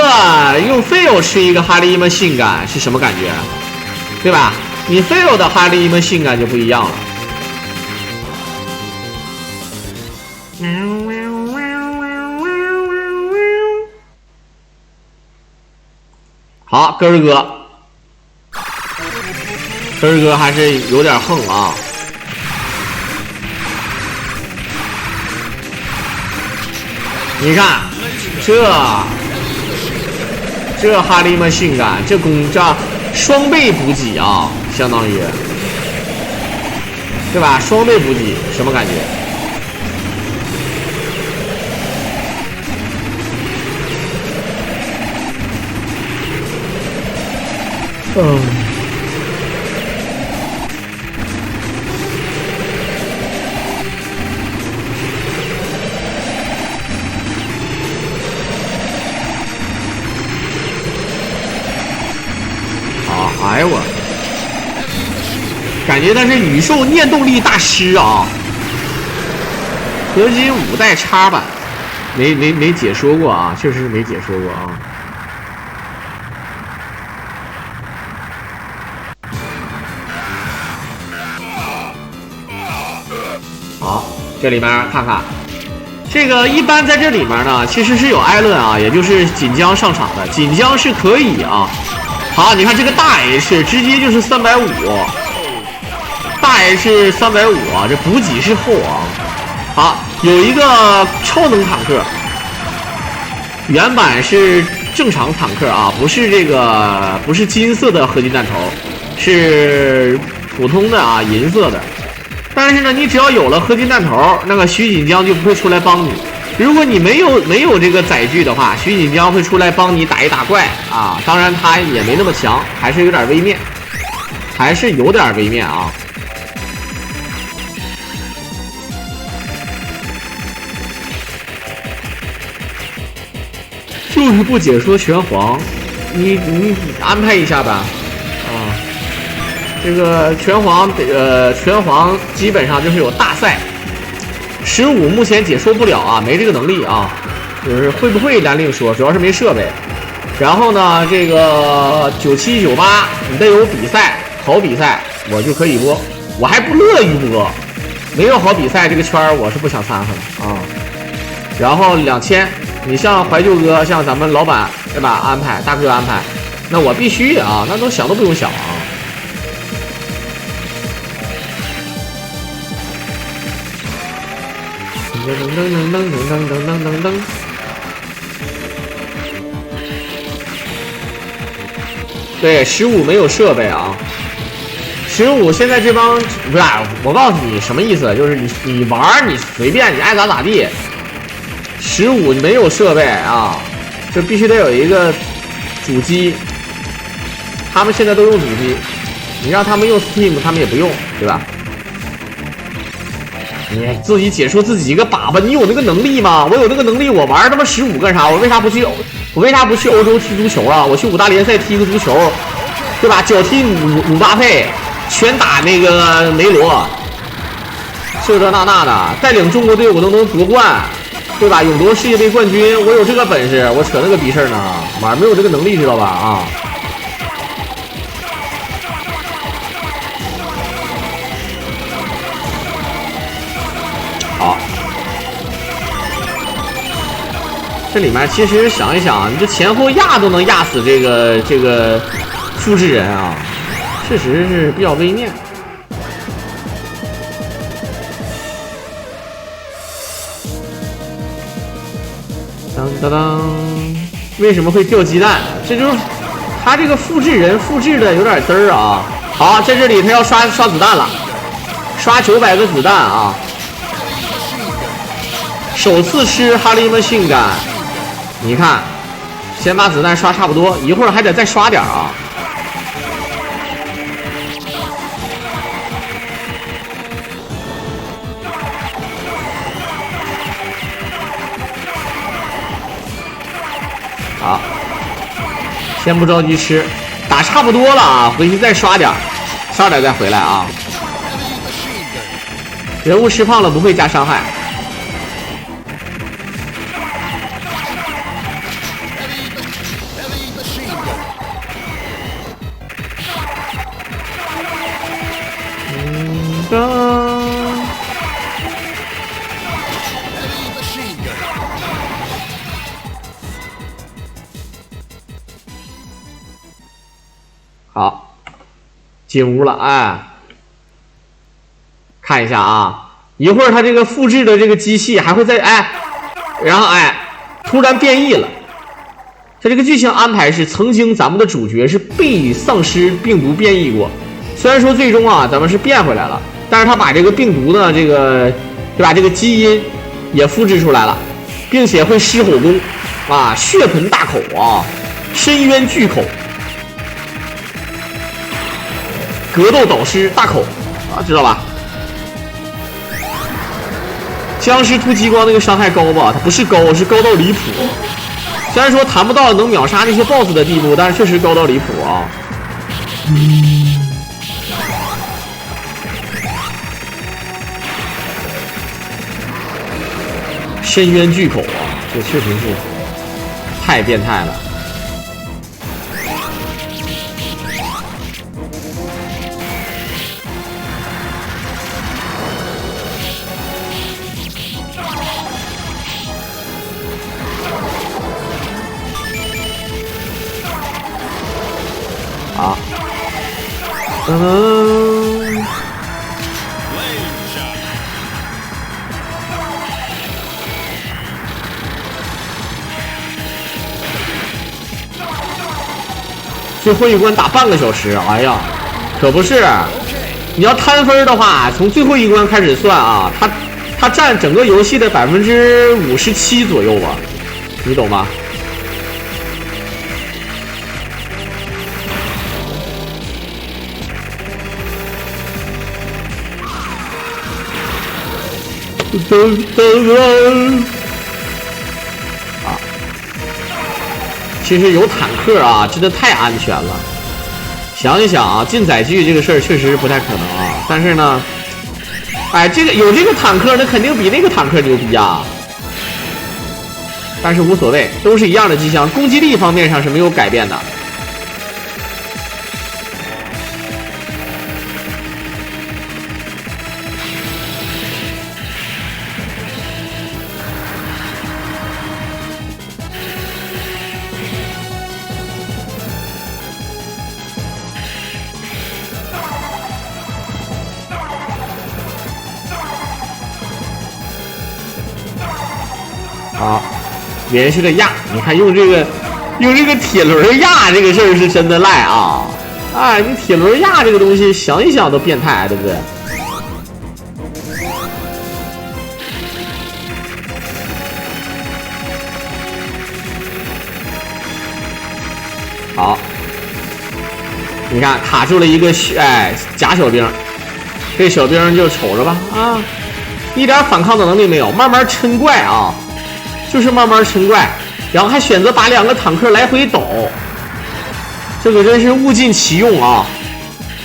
用 fail 吃一个哈利们性感是什么感觉？对吧？你 fail 的哈利们性感就不一样了。好，根儿哥还是有点横啊。你看，这哈利们性感，这双倍补给啊，相当于，对吧？双倍补给什么感觉？哎我，感觉他是宇宙念动力大师啊！合金5代插版，没解说过啊，确实没解说过啊。好，这里面看看，这个一般在这里面呢，其实是有艾伦啊，也就是锦江上场的，锦江是可以啊。好，你看这个大 H 直接就是350，大 H 350啊，这补给是厚啊。好，有一个超能坦克，原版是正常坦克啊，不是金色的合金弹头，是普通的啊，银色的。但是呢，你只要有了合金弹头，那个徐锦江就不会出来帮你。如果你没有这个载具的话，徐锦江会出来帮你打一打怪啊。当然他也没那么强，还是有点微面，啊。就是不解说拳皇，你安排一下吧，啊，这个拳皇基本上就是有大赛。15目前解说不了啊，没这个能力啊，就是会不会单另说，主要是没设备。然后呢，这个97、98你得有比赛，好比赛我就可以播，我还不乐于播。没有好比赛这个圈我是不想掺和的啊。然后2000，你像怀旧哥，像咱们老板对吧？安排大哥安排，那我必须啊，那都想都不用想啊。噔，对，15没有设备啊。15现在这帮不是，我告诉你什么意思，就是你玩你随便你爱咋地。15没有设备啊，这必须得有一个主机。他们现在都用主机，你让他们用 Steam， 他们也不用，对吧？你自己解说自己一个粑粑，你有那个能力吗？我有那个能力，我玩他妈15干啥？我为啥不去欧洲踢足球啊？我去5大联赛踢个足球，对吧？脚踢姆巴佩，全打那个梅罗，这那的，带领中国队我都能夺冠，对吧？勇夺世界杯冠军，我有这个本事，我扯那个逼事儿呢，玩没有这个能力，知道吧？啊！好，这里面其实想一想，你这前后压都能压死这个复制人啊，确实是比较微妙。当当，为什么会掉鸡蛋？这就是他这个复制人复制的有点嘚儿啊。好，在这里他要刷子弹了，刷900个子弹啊。首次吃哈利们性感，你看，先把子弹刷差不多，一会儿还得再刷点啊。好，先不着急吃，打打差不多了啊，回去再刷点，刷点再回来啊。人物吃胖了不会加伤害。好，进屋了，哎，看一下啊，一会儿它这个复制的这个机器还会再然后突然变异了。它这个剧情安排是，曾经咱们的主角是被丧尸病毒变异过，虽然说最终啊咱们是变回来了，但是他把这个病毒呢，这个对吧，这个基因也复制出来了，并且会狮吼功啊，血盆大口啊，深渊巨口。格斗导师大口啊，知道吧？僵尸突激光那个伤害高吧？它不是高，是高到离谱。虽然说谈不到能秒杀那些 BOSS 的地步，但是确实高到离谱啊。深渊巨口啊，这确实是太变态了。好，最后一关打半个小时，哎呀，可不是。你要摊分的话，从最后一关开始算啊，它占整个游戏的57%左右吧，你懂吗？啊，其实有坦克啊，真的太安全了。想一想啊，进载具这个事儿确实不太可能啊。但是呢，这个有这个坦克，那肯定比那个坦克牛逼啊。但是无所谓，都是一样的机枪，攻击力方面上是没有改变的。好，连续的压，你看用这个铁轮压这个事儿是真的赖啊！你铁轮压这个东西想一想都变态，对不对？好，你看卡住了一个假小兵，这小兵就瞅着吧啊，一点反抗的能力没有，慢慢抻怪啊。就是慢慢抻怪，然后还选择把2个坦克来回抖，这个真是物尽其用啊！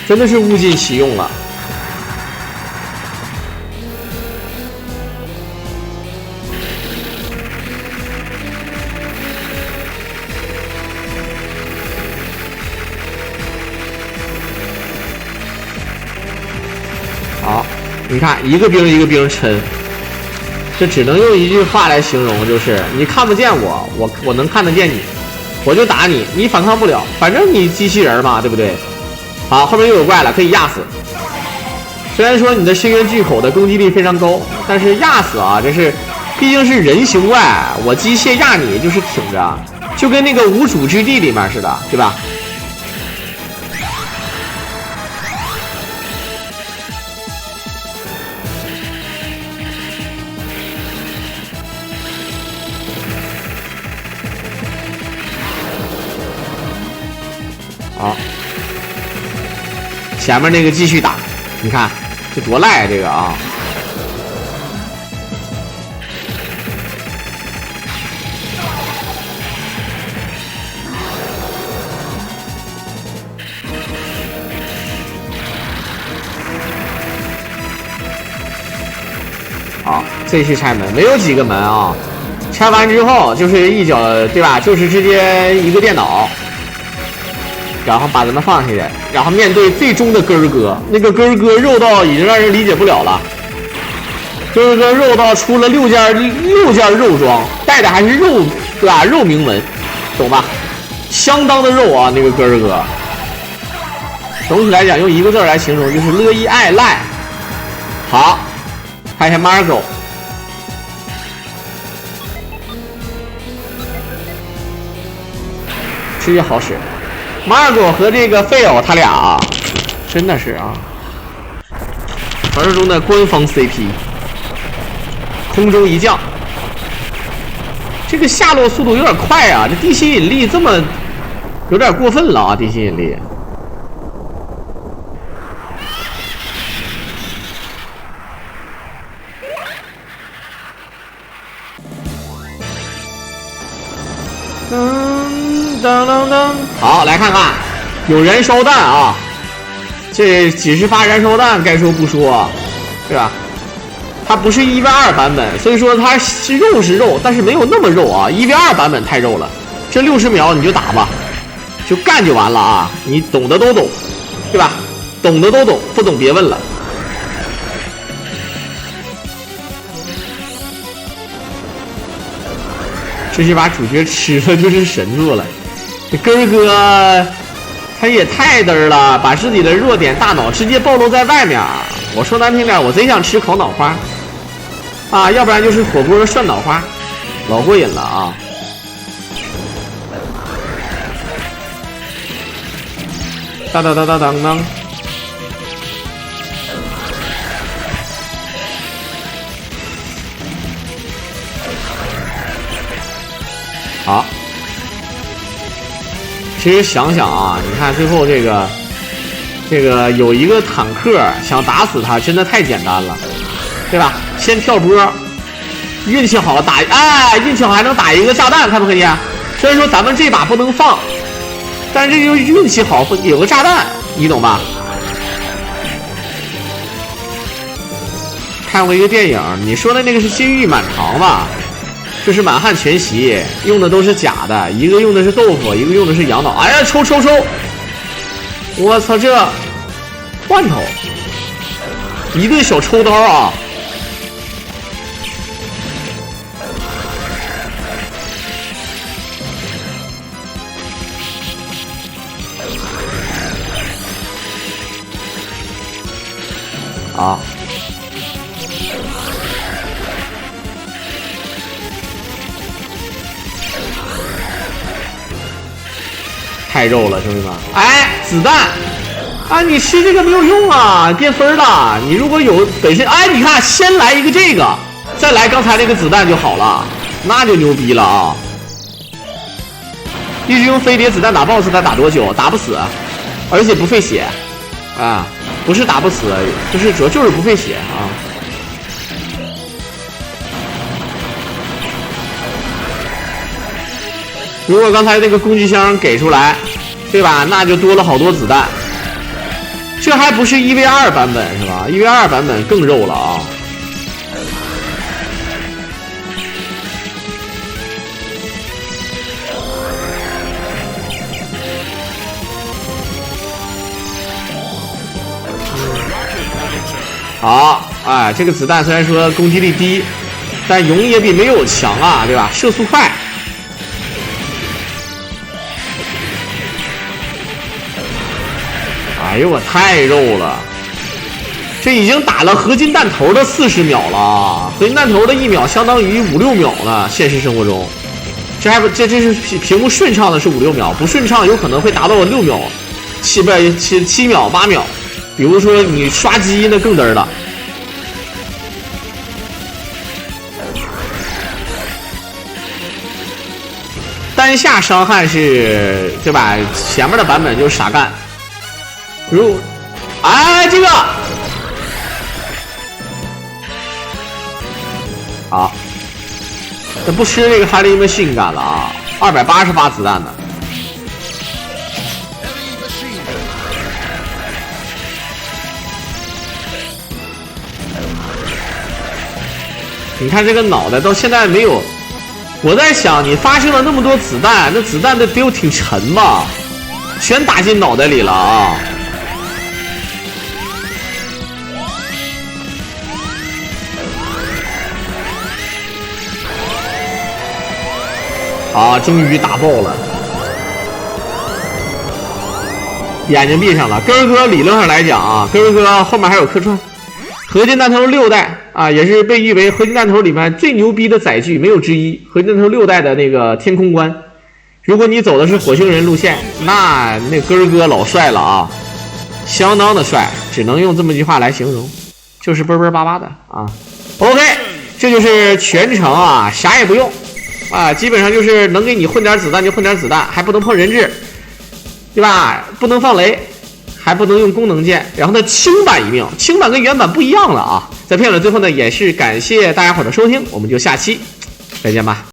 真的是物尽其用了。好，你看一个兵一个兵抻。这只能用一句话来形容，就是你看不见我能看得见你，我就打你，你反抗不了，反正你机器人嘛，对不对？好，后面又有怪了，可以压死。虽然说你的深渊巨口的攻击力非常高，但是压死啊，这是毕竟是人形怪，我机械压你就是挺着，就跟那个无主之地里面似的，对吧？好，前面那个继续打，你看这多赖这个啊！这是拆门，没有几个门啊。拆完之后就是一脚，对吧？就是直接一个电脑，然后把咱们放下去，然后面对最终的根儿哥，那个根儿哥肉到已经让人理解不了了。根儿哥肉到出了六件肉装，带的还是肉，对吧？肉铭文，懂吧？相当的肉啊，那个根儿哥。总体来讲，用一个字来形容就是乐意爱赖。好，看一下 Margo。直接好使 ，Margo 和这个 Phil 他俩啊，真的是啊，传说中的官方 CP， 空中一降，这个下落速度有点快啊，这地心引力这么有点过分了啊，地心引力。好，来看看，有燃烧弹啊！这几十发燃烧弹，该说不说，对吧？它不是1v2版本，所以说它是肉，但是没有那么肉啊。1v2版本太肉了，这60秒你就打吧，就干就完了啊！你懂的都懂，对吧？懂的都懂，不懂别问了。这些把主角吃了就是神作了。这根儿哥他也太嘚儿了，把自己的弱点大脑直接暴露在外面。我说难听点，我贼想吃烤脑花啊，要不然就是火锅涮脑花，老过瘾了啊！当当当当当当。好，其实想想啊，你看最后这个有一个坦克想打死他，真的太简单了，对吧？先跳波，运气好打，哎，运气好还能打一个炸弹，看不看见？虽然说咱们这把不能放，但是这就运气好，有个炸弹，你懂吧？看过一个电影，你说的那个是《金玉满堂》吧？这是满汉全席，用的都是假的，一个用的是豆腐，一个用的是羊脑。哎呀，抽！我操，这罐头，一顿小抽刀啊！啊！太肉了，兄弟们！哎，子弹啊，你吃这个没有用啊，变分了。你如果有本身，哎，你看，先来一个这个，再来刚才那个子弹就好了，那就牛逼了啊！一直用飞碟子弹打 BOSS， 他打多久？打不死，而且不费血啊，不是打不死，就是主要就是不费血啊。如果刚才那个工具箱给出来，对吧？那就多了好多子弹。这还不是1v2版本是吧？1v2版本更肉了啊！好，哎，这个子弹虽然说攻击力低，但容也比没有强啊，对吧？射速快。哎呦我太肉了，这已经打了合金弹头的40秒了，合金弹头的1秒相当于5、6秒呢。现实生活中，这是屏幕顺畅的是5、6秒，不顺畅有可能会达到6秒、7秒、8秒。比如说你刷机那更嘚了。单下伤害是，对吧？前面的版本就是傻干。哎，这个好，这不吃这个还那么性感了啊！280发子弹呢。你看这个脑袋到现在没有，我在想你发射了那么多子弹，那子弹得有挺沉吧，全打进脑袋里了啊！啊，终于打爆了，眼睛闭上了。根儿哥理论上来讲啊，根儿哥后面还有客串，合金弹头6代啊，也是被誉为合金弹头里面最牛逼的载具，没有之一。合金弹头6代的那个天空关，如果你走的是火星人路线，那根儿哥老帅了啊，相当的帅，只能用这么一句话来形容，就是啵啵巴巴的啊。OK， 这就是全程啊，啥也不用。啊，基本上就是能给你混点子弹就混点子弹，还不能碰人质，对吧？不能放雷，还不能用功能键。然后呢，轻版一命，轻版跟原版不一样了啊！在片尾最后呢，也是感谢大家伙的收听，我们就下期再见吧。